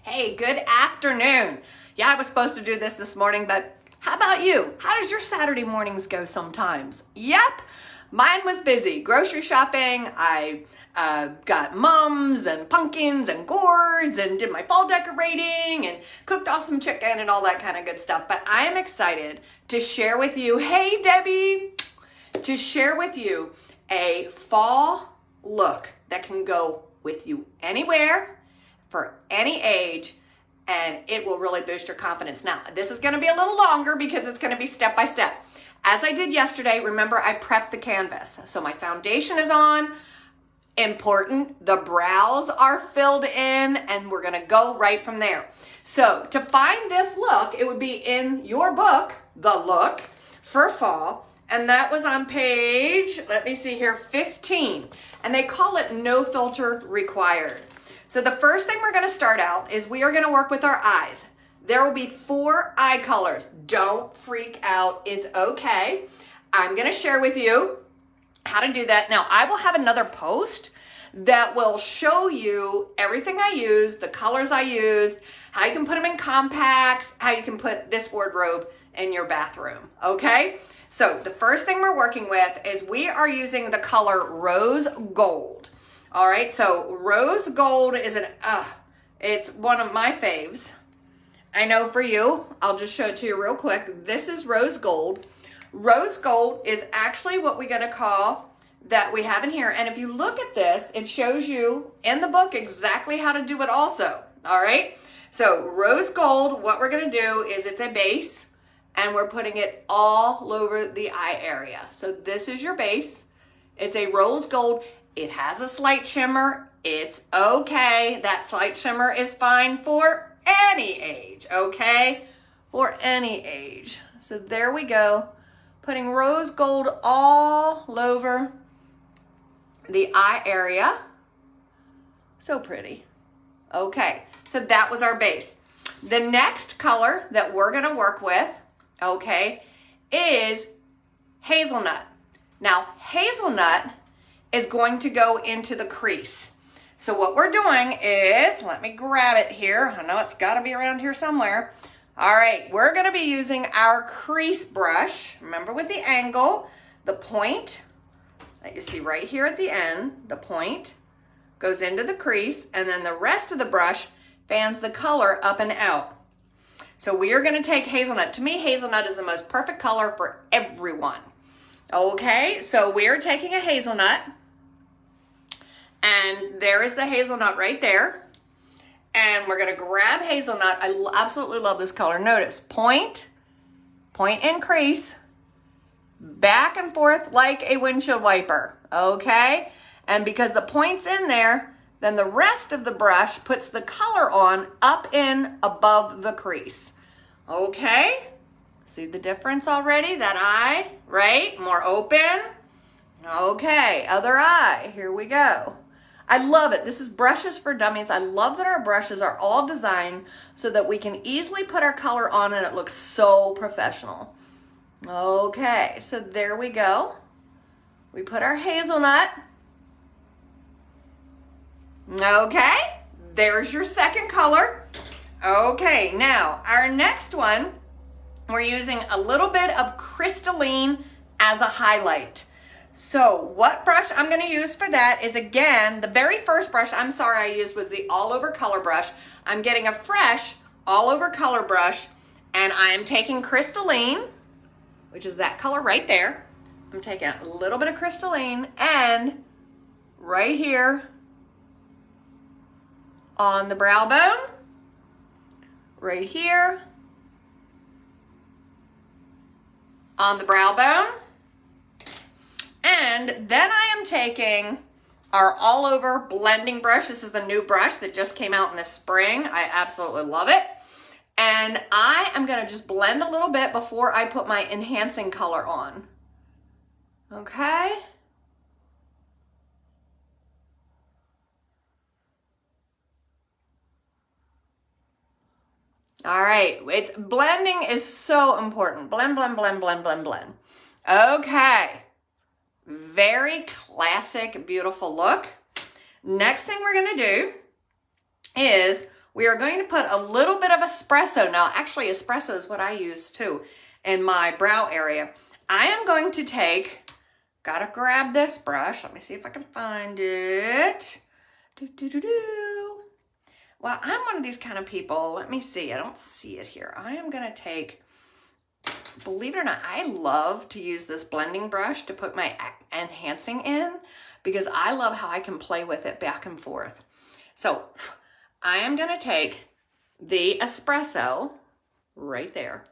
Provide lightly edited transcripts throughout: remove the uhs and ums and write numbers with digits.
Hey, good afternoon. Yeah, I was supposed to do this morning, but how about you? How does your Saturday mornings go sometimes? Yep, mine was busy. Grocery shopping. I got mums and pumpkins and gourds and did my fall decorating and cooked off some chicken and all that kind of good stuff. But I am excited to share with you, hey Debbie, to share with you a fall look that can go with you anywhere, for any age, and it will really boost your confidence. Now, this is going to be a little longer because it's going to be step by step. As I did yesterday, remember I prepped the canvas. So my foundation is on, important. The brows are filled in, and we're going to go right from there. So to find this look, it would be in your book, The Look for Fall, and that was on page, let me see here, 15. And they call it No Filter Required. So the first thing we're going to start out is we are going to work with our eyes. There will be 4 eye colors. Don't freak out. It's okay. I'm going to share with you how to do that. Now, I will have another post that will show you everything I used, the colors I used, how you can put them in compacts, how you can put this wardrobe in your bathroom, okay? So the first thing we're working with is we are using the color Rose Gold. All right, so Rose Gold is it's one of my faves. I know for you, I'll just show it to you real quick. This is Rose Gold. Rose Gold is actually what we're gonna call that we have in here. And if you look at this, it shows you in the book exactly how to do it also, all right? So Rose Gold, what we're gonna do is it's a base and we're putting it all over the eye area. So this is your base. It's a Rose Gold. It has a slight shimmer. It's okay. That slight shimmer is fine for any age, okay? For any age. So there we go. Putting Rose Gold all over the eye area. So pretty. Okay, so that was our base. The next color that we're gonna work with, okay, is hazelnut. Now, hazelnut is going to go into the crease. So what we're doing is, let me grab it here. I know it's gotta be around here somewhere. All right, we're gonna be using our crease brush. Remember with the angle, the point that you see right here at the end, the point goes into the crease, and then the rest of the brush fans the color up and out. So we are gonna take hazelnut. To me, hazelnut is the most perfect color for everyone. Okay, so we're taking a hazelnut, and there is the hazelnut right there. And we're gonna grab hazelnut. I absolutely love this color. Notice, point, and crease, back and forth like a windshield wiper, okay? And because the point's in there, then the rest of the brush puts the color on up in above the crease, okay? See the difference already? That eye, right? More open. Okay, other eye, here we go. I love it. This is Brushes for Dummies. I love that our brushes are all designed so that we can easily put our color on and it looks so professional. Okay, so there we go. We put our hazelnut. Okay, there's your second color. Okay, now our next one, we're using a little bit of crystalline as a highlight. So what brush I'm going to use for that is, again, the very first brush I used was the all over color brush. I'm getting a fresh all over color brush, and I'm taking crystalline, which is that color right there. I'm taking a little bit of crystalline, and right here on the brow bone, right here on the brow bone. And then I am taking our all over blending brush. This is the new brush that just came out in the spring. I absolutely love it. And I am gonna just blend a little bit before I put my enhancing color on. Okay. All right, blending is so important. Blend, blend, blend, blend, blend, blend. Okay. Very classic, beautiful look. Next thing we're gonna do is we are going to put a little bit of espresso. Now, actually, espresso is what I use too in my brow area. I am going to take, gotta grab this brush. Let me see if I can find it. Well, I'm one of these kind of people. Let me see. I don't see it here. I am going to take, believe it or not, I love to use this blending brush to put my enhancing in because I love how I can play with it back and forth. So I am going to take the espresso right there,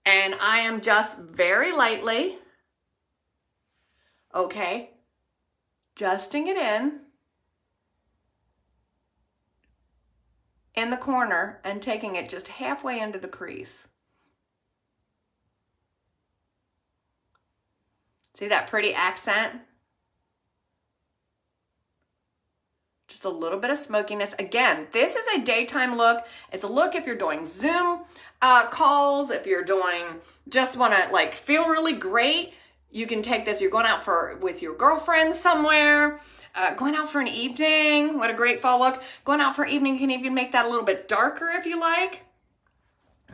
and I am just very lightly, okay, dusting it in the corner and taking it just halfway into the crease. See that pretty accent? Just a little bit of smokiness. Again, this is a daytime look. It's a look if you're doing Zoom calls, if you're doing, just want to like feel really great, you can take this. You're going out with your girlfriend somewhere, going out for an evening. What a great fall look. Going out for an evening, you can even make that a little bit darker if you like.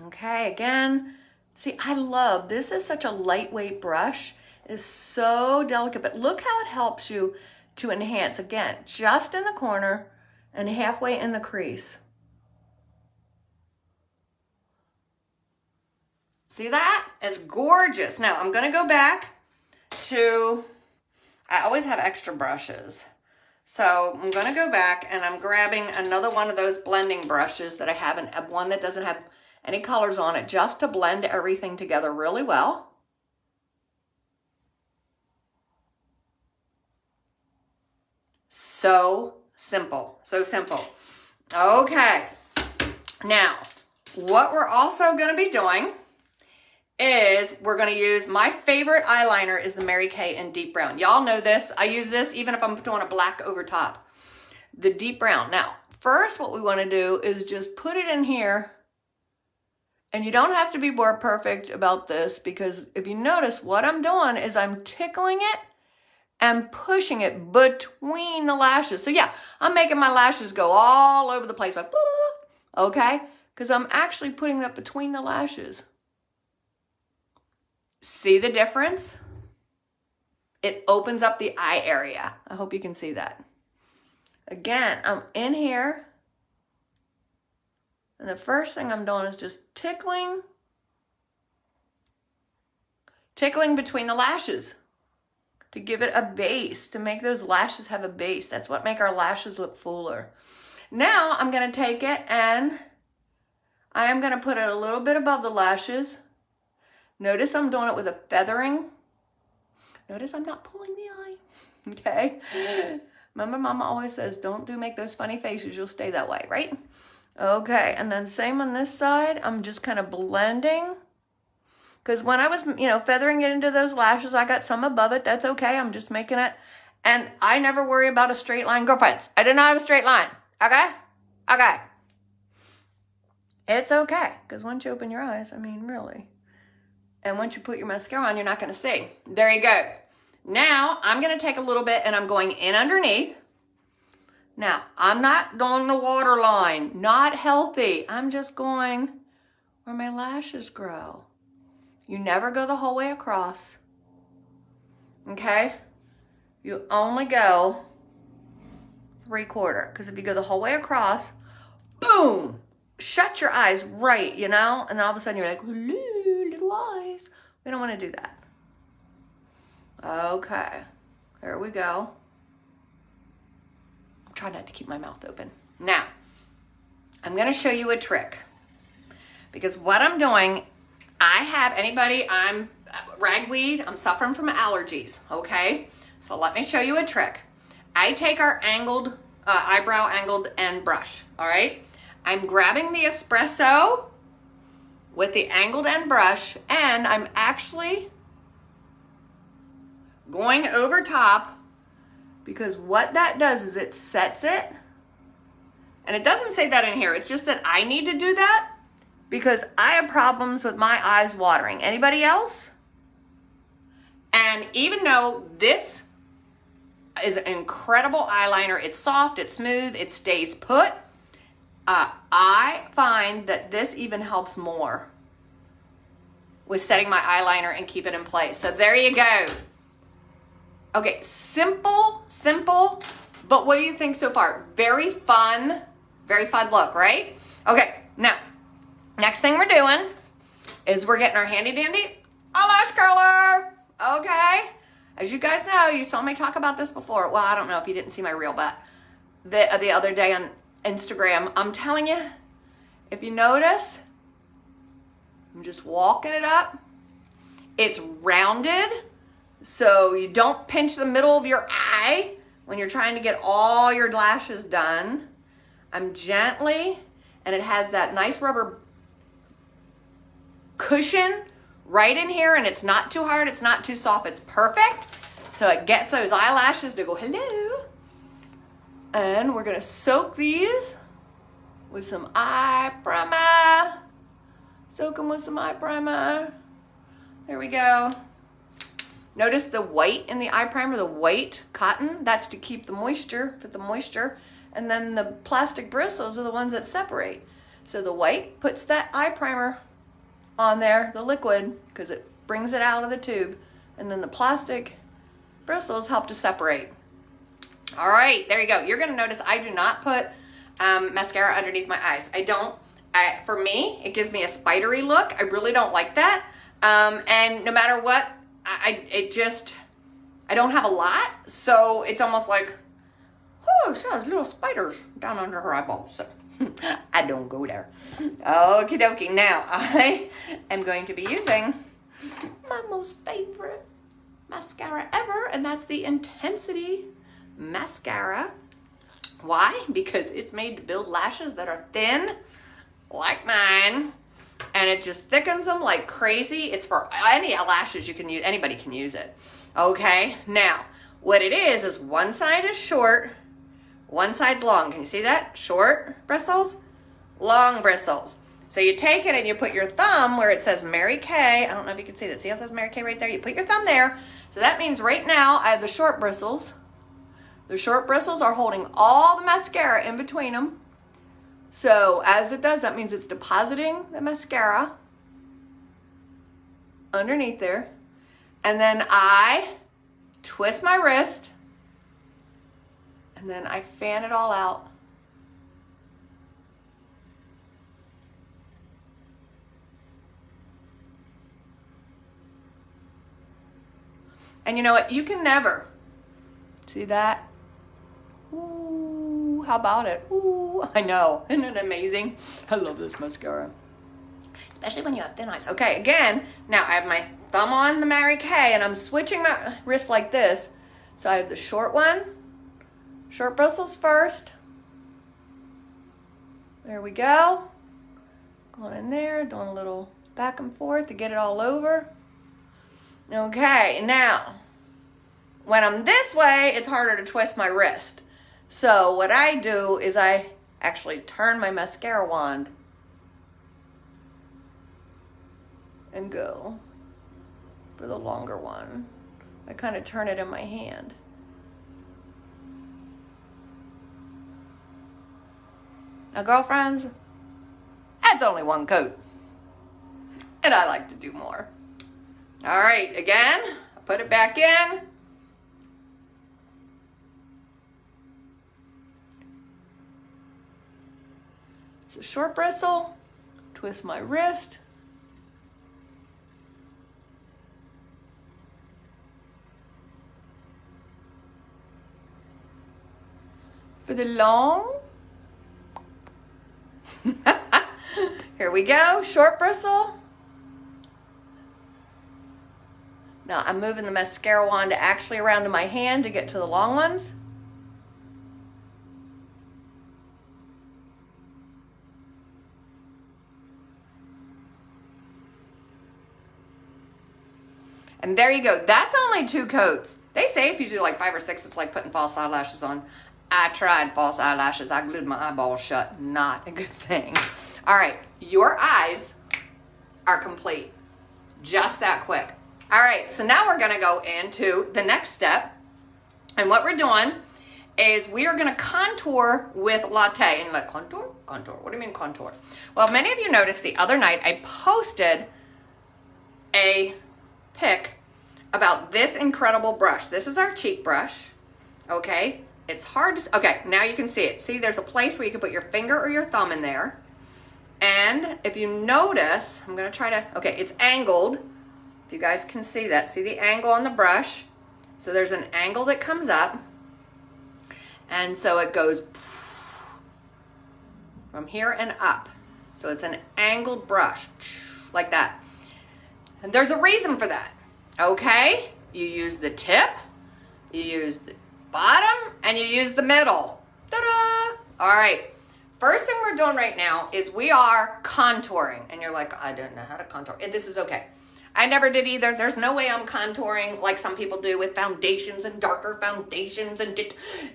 Okay, again, see, I love, this is such a lightweight brush. It is so delicate, but look how it helps you to enhance. Again, just in the corner and halfway in the crease. See that? It's gorgeous. Now I'm gonna go back to, I always have extra brushes. So I'm gonna go back and I'm grabbing another one of those blending brushes that I have, and one that doesn't have any colors on it, just to blend everything together really well. So simple, so simple. Okay, now what we're also gonna be doing is we're gonna use, my favorite eyeliner is the Mary Kay in Deep Brown. Y'all know this. I use this even if I'm doing a black over top. The Deep Brown. Now, first what we wanna do is just put it in here, and you don't have to be more perfect about this, because if you notice, what I'm doing is I'm tickling it and pushing it between the lashes. So yeah, I'm making my lashes go all over the place, like, okay? Because I'm actually putting that between the lashes. See the difference? It opens up the eye area. I hope you can see that. Again, I'm in here, and the first thing I'm doing is just tickling between the lashes to give it a base, to make those lashes have a base. That's what make our lashes look fuller. Now I'm gonna take it and I am gonna put it a little bit above the lashes. Notice I'm doing it with a feathering. Notice I'm not pulling the eye, okay? Remember, Mama always says, don't make those funny faces, you'll stay that way, right? Okay, and then same on this side. I'm just kind of blending. Because when I was, feathering it into those lashes, I got some above it. That's okay, I'm just making it. And I never worry about a straight line. Girlfriends, I did not have a straight line, okay? Okay. It's okay, because once you open your eyes, I mean, really. And once you put your mascara on, you're not going to see. There you go. Now, I'm going to take a little bit and I'm going in underneath. Now, I'm not doing the waterline. Not healthy. I'm just going where my lashes grow. You never go the whole way across. Okay? You only go 3/4. Because if you go the whole way across, boom! Shut your eyes right, and then all of a sudden you're like, hello, little eyes. We don't want to do that. Okay, there we go. I'm trying not to keep my mouth open. Now, I'm going to show you a trick. Because what I'm doing, I'm ragweed, I'm suffering from allergies, okay? So let me show you a trick. I take our eyebrow angled end brush, all right? I'm grabbing the espresso with the angled end brush, and I'm actually going over top, because what that does is it sets it, and it doesn't say that in here, it's just that I need to do that because I have problems with my eyes watering. Anybody else? And even though this is an incredible eyeliner, it's soft, it's smooth, it stays put, I find that this even helps more with setting my eyeliner and keep it in place. So there you go. Okay, simple, but what do you think so far? Very fun look, right? Okay, now, next thing we're doing is we're getting our handy dandy eyelash curler, okay? As you guys know, you saw me talk about this before. Well, I don't know if you didn't see my reel, but the other day on Instagram, I'm telling you, if you notice, I'm just walking it up. It's rounded, so you don't pinch the middle of your eye when you're trying to get all your lashes done. I'm gently, and it has that nice rubber cushion right in here, and it's not too hard, it's not too soft, it's perfect. So it gets those eyelashes to go hello. And we're gonna soak these with some eye primer. Soak them with some eye primer. There we go. Notice the white in the eye primer, the white cotton, that's to keep the moisture, put the moisture. And then the plastic bristles are the ones that separate. So the white puts that eye primer on there, the liquid, because it brings it out of the tube. And then the plastic bristles help to separate. All right, there you go. You're gonna notice I do not put mascara underneath my eyes. I don't. For me, it gives me a spidery look. I really don't like that. And no matter what, I don't have a lot, so it's almost like, oh, she has little spiders down under her eyeballs. So I don't go there. Okie dokie. Now I am going to be using my most favorite mascara ever, and that's the Intensity mascara. Why? Because it's made to build lashes that are thin, like mine, and it just thickens them like crazy. It's for any lashes you can use. Anybody can use it. Okay. Now, what it is one side is short, one side's long. Can you see that? Short bristles, long bristles. So you take it and you put your thumb where it says Mary Kay. I don't know if you can see that. See how it says Mary Kay right there? You put your thumb there. So that means right now I have the short bristles. The short bristles are holding all the mascara in between them. So as it does, that means it's depositing the mascara underneath there. And then I twist my wrist and then I fan it all out. And you know what? You can never see that. Ooh, how about it? Ooh, I know. Isn't it amazing? I love this mascara. Especially when you have thin eyes. Okay, again, now I have my thumb on the Mary Kay and I'm switching my wrist like this. So I have the short one, short bristles first. There we go. Going in there, doing a little back and forth to get it all over. Okay, now, when I'm this way, it's harder to twist my wrist. So what I do is I actually turn my mascara wand and go for the longer one. I kind of turn it in my hand. Now, girlfriends, that's only one coat. And I like to do more. All right, again, I put it back in. It's a short bristle. Twist my wrist. For the long. Here we go, short bristle. Now I'm moving the mascara wand actually around to my hand to get to the long ones. And there you go. That's only 2 coats. They say if you do like 5 or 6, it's like putting false eyelashes on. I tried false eyelashes. I glued my eyeballs shut. Not a good thing. All right. Your eyes are complete. Just that quick. All right. So now we're going to go into the next step. And what we're doing is we are going to contour with latte. And like, contour? Contour. What do you mean contour? Well, many of you noticed the other night I posted a pic about this incredible brush. This is our cheek brush, okay? It's hard to, okay, now you can see it. See, there's a place where you can put your finger or your thumb in there. And if you notice, I'm gonna try to, okay, it's angled. If you guys can see that, see the angle on the brush? So there's an angle that comes up. And so it goes from here and up. So it's an angled brush, like that. And there's a reason for that, okay? You use the tip, you use the bottom, and you use the middle. Ta-da! All right, first thing we're doing right now is we are contouring. And you're like, I don't know how to contour. This is okay. I never did either. There's no way I'm contouring like some people do with foundations and darker foundations and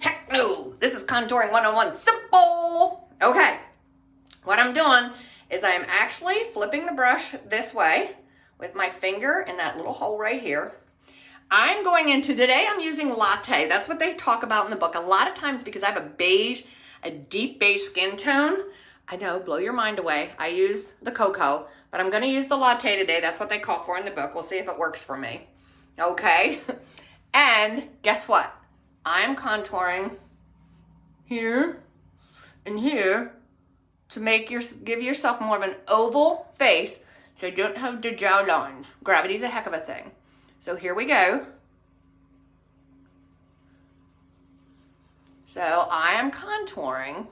heck no. This is contouring 101, simple. Okay, what I'm doing is I'm actually flipping the brush this way with my finger in that little hole right here. I'm going into, today I'm using latte. That's what they talk about in the book. A lot of times because I have a deep beige skin tone, I know, blow your mind away. I use the cocoa, but I'm gonna use the latte today. That's what they call for in the book. We'll see if it works for me, okay? And guess what? I'm contouring here and here to give yourself more of an oval face so you don't have the jaw lines. Gravity's a heck of a thing. So here we go. So I am contouring.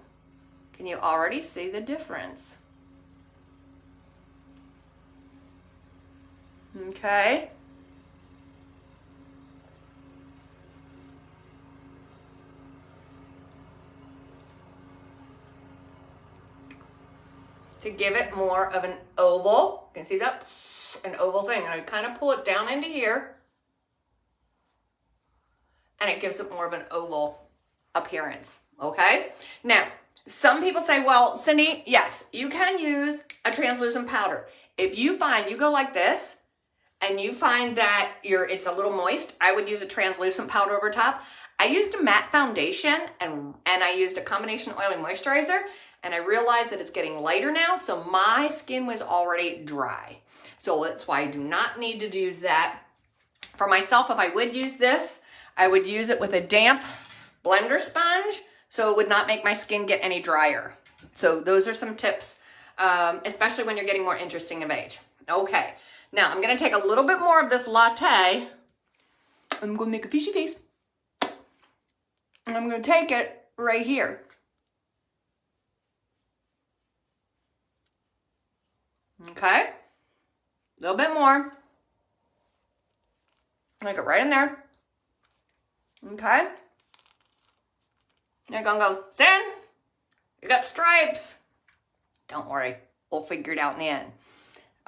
Can you already see the difference? Okay. To give it more of an oval, you can see that? An oval thing. And I kind of pull it down into here. And it gives it more of an oval appearance, okay? Now, some people say, well, Cindy, yes, you can use a translucent powder. If you find, you go like this, and you find that it's a little moist, I would use a translucent powder over top. I used a matte foundation, and I used a combination oil and moisturizer, and I realized that it's getting lighter now, so my skin was already dry. So that's why I do not need to use that. For myself, if I would use this, I would use it with a damp blender sponge, so it would not make my skin get any drier. So those are some tips, especially when you're getting more interesting of age. Okay, now I'm gonna take a little bit more of this latte. I'm gonna make a fishy face. And I'm gonna take it right here. Okay, a little bit more. Make it right in there. Okay. You're gonna go, Sin, you got stripes. Don't worry, we'll figure it out in the end.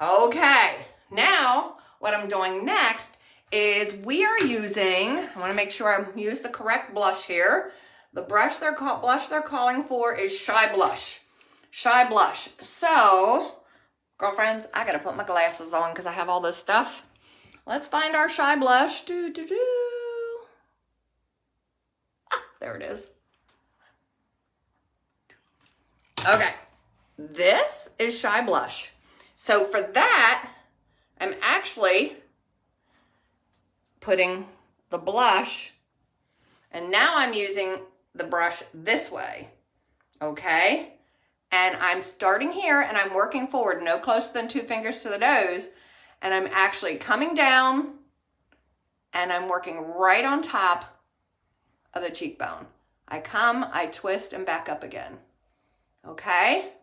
Okay, now what I'm doing next is we are using, I wanna make sure I use the correct blush here. The blush they're calling for is Shy Blush. Shy Blush. So, girlfriends, I gotta put my glasses on because I have all this stuff. Let's find our Shy Blush. Ah, there it is. Okay, this is Shy Blush. So for that, I'm actually putting the blush, and now I'm using the brush this way, okay? And I'm starting here and I'm working forward, no closer than 2 fingers to the nose, and I'm actually coming down and I'm working right on top of the cheekbone. I come, I twist, and back up again. Okay,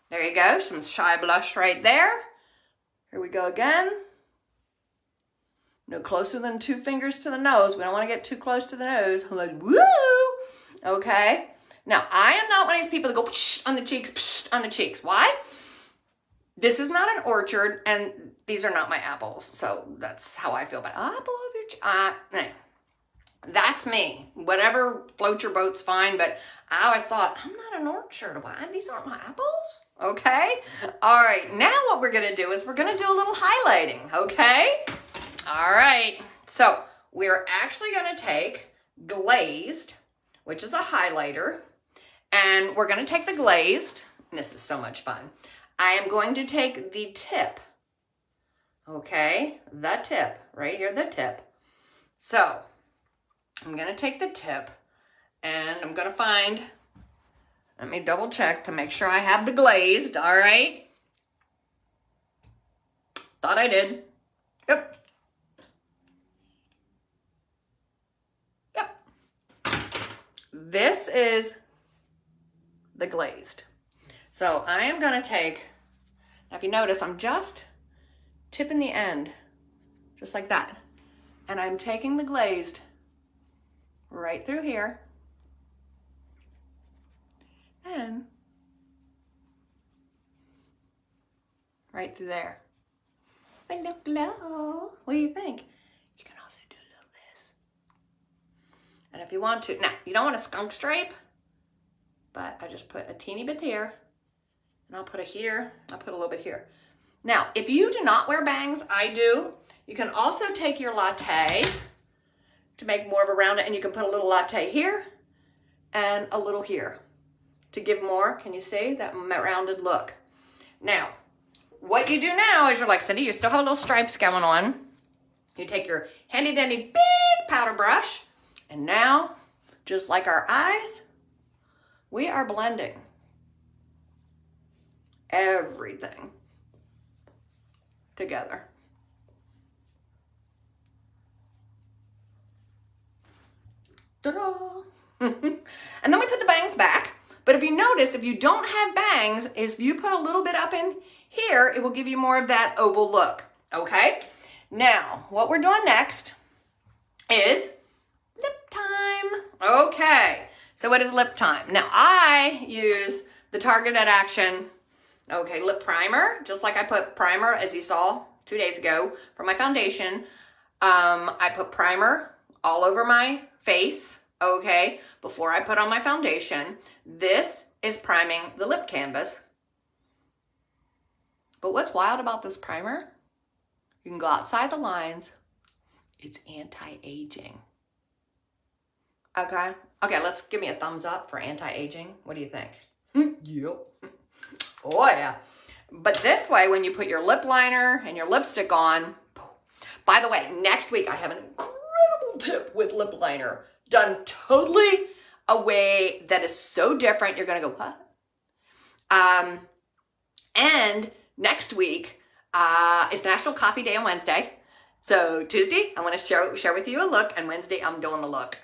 there you go, some Shy Blush right there. Here we go again. No closer than 2 fingers to the nose. We don't want to get too close to the nose. I'm like, woo! Okay, now I am not one of these people that go psh, on the cheeks, psh, on the cheeks. Why? This is not an orchard, and these are not my apples, so that's how I feel about it. Apple of your cheek. That's me. Whatever floats your boat's fine, but I always thought, I'm not an orchard. Why? These aren't my apples? Okay? All right, now what we're gonna do is we're gonna do a little highlighting, okay? All right, so we're actually gonna take glazed which is a highlighter. And we're going to take the glazed. And this is so much fun. I am going to take the tip. Okay, the tip. Right here, the tip. So, I'm going to take the tip. And I'm going to find... Let me double check to make sure I have the glazed. All right. Thought I did. Yep. Yep. This is the glazed. So I am going to take, now if you notice, I'm just tipping the end, just like that. And I'm taking the glazed right through here. And right through there. Hello, hello. What do you think? You can also do a little this. And if you want to, now you don't want a skunk stripe, but I just put a teeny bit here, and I'll put it here, I'll put a little bit here. Now, if you do not wear bangs, I do, you can also take your latte to make more of a round, and you can put a little latte here and a little here to give more, can you see, that rounded look. Now, what you do now is you're like, Cindy, you still have little stripes going on. You take your handy dandy big powder brush, and now, just like our eyes, we are blending everything together. Ta-da! And then we put the bangs back. But if you notice, if you don't have bangs, if you put a little bit up in here, it will give you more of that oval look, okay? Now, what we're doing next is lip time. Okay, so what is lip time? Now, I use the Targeted Action, okay, lip primer, just like I put primer, as you saw 2 days ago, for my foundation. I put primer all over my face, okay, before I put on my foundation. This is priming the lip canvas. But what's wild about this primer? You can go outside the lines. It's anti-aging. Okay? Okay, let's give me a thumbs up for anti-aging. What do you think? Yep. Oh, yeah. But this way, when you put your lip liner and your lipstick on, by the way, next week I have an incredible tip with lip liner done totally a way that is so different. You're going to go, what? And next week is National Coffee Day on Wednesday. So Tuesday, I want to share with you a look, and Wednesday, I'm doing the look.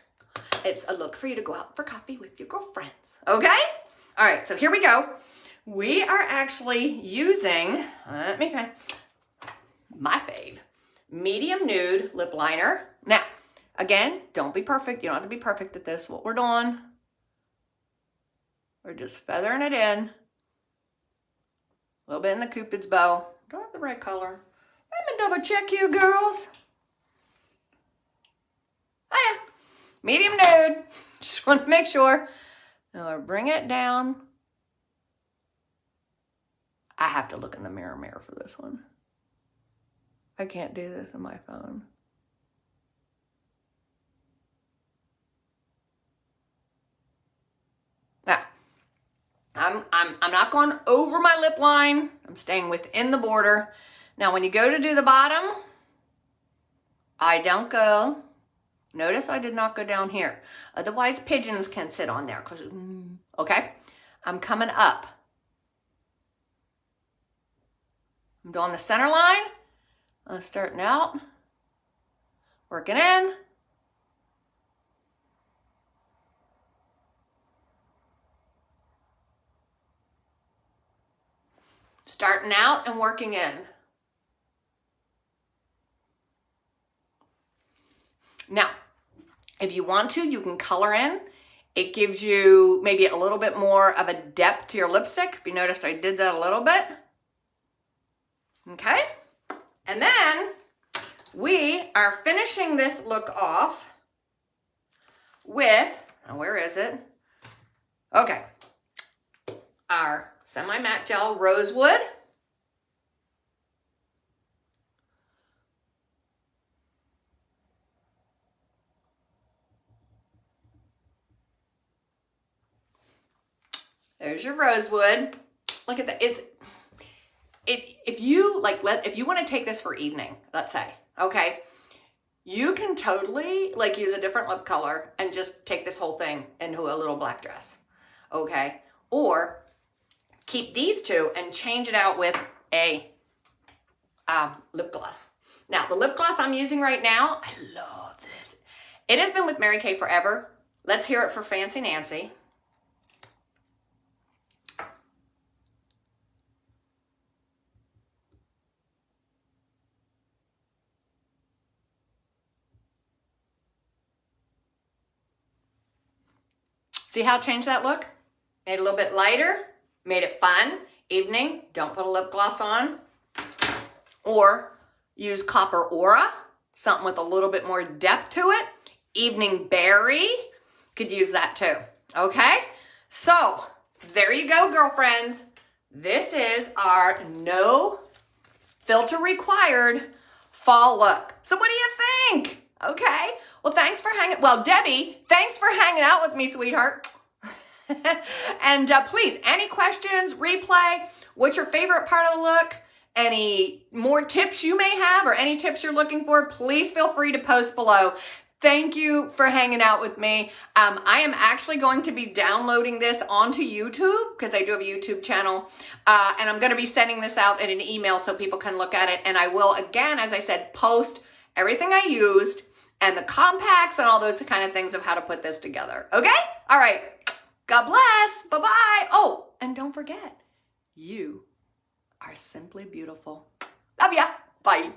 It's a look for you to go out for coffee with your girlfriends. Okay? All right, so here we go. We are actually using, let me find my fave, medium nude lip liner. Now, again, don't be perfect. You don't have to be perfect at this. What we're doing, we're just feathering it in. A little bit in the Cupid's bow. Don't have the right color. Let me double check you girls. Oh yeah, medium nude. Just want to make sure. Now we're bringing it down. I have to look in the mirror for this one. I can't do this on my phone. Now, I'm not going over my lip line. I'm staying within the border. Now, when you go to do the bottom, I don't go. Notice I did not go down here. Otherwise, pigeons can sit on there. Okay? I'm coming up. I'm doing the center line. I'm starting out. Working in. Starting out and working in. Now, if you want to, you can color in. It gives you maybe a little bit more of a depth to your lipstick. If you noticed, I did that a little bit. Okay? And then we are finishing this look off with, where is it? Okay. Our semi-matte gel rosewood. There's your rosewood. Look at that. If you want to take this for evening, let's say, okay, you can totally like use a different lip color and just take this whole thing into a little black dress, okay? Or keep these two and change it out with a lip gloss. Now, the lip gloss I'm using right now, I love this. It has been with Mary Kay forever. Let's hear it for Fancy Nancy. See how it changed that look? Made it a little bit lighter, made it fun. Evening, don't put a lip gloss on. Or use Copper Aura, something with a little bit more depth to it. Evening Berry, could use that too, okay? So, there you go, girlfriends. This is our no filter required fall look. So what do you think? Okay, well, Debbie, thanks for hanging out with me, sweetheart. And please, any questions, replay, what's your favorite part of the look? Any more tips you may have or any tips you're looking for, please feel free to post below. Thank you for hanging out with me. I am actually going to be downloading this onto YouTube because I do have a YouTube channel. And I'm going to be sending this out in an email so people can look at it. And I will, again, as I said, post everything I used and the compacts and all those kind of things of how to put this together. Okay? All right. God bless. Bye-bye. Oh, and don't forget, you are simply beautiful. Love ya. Bye.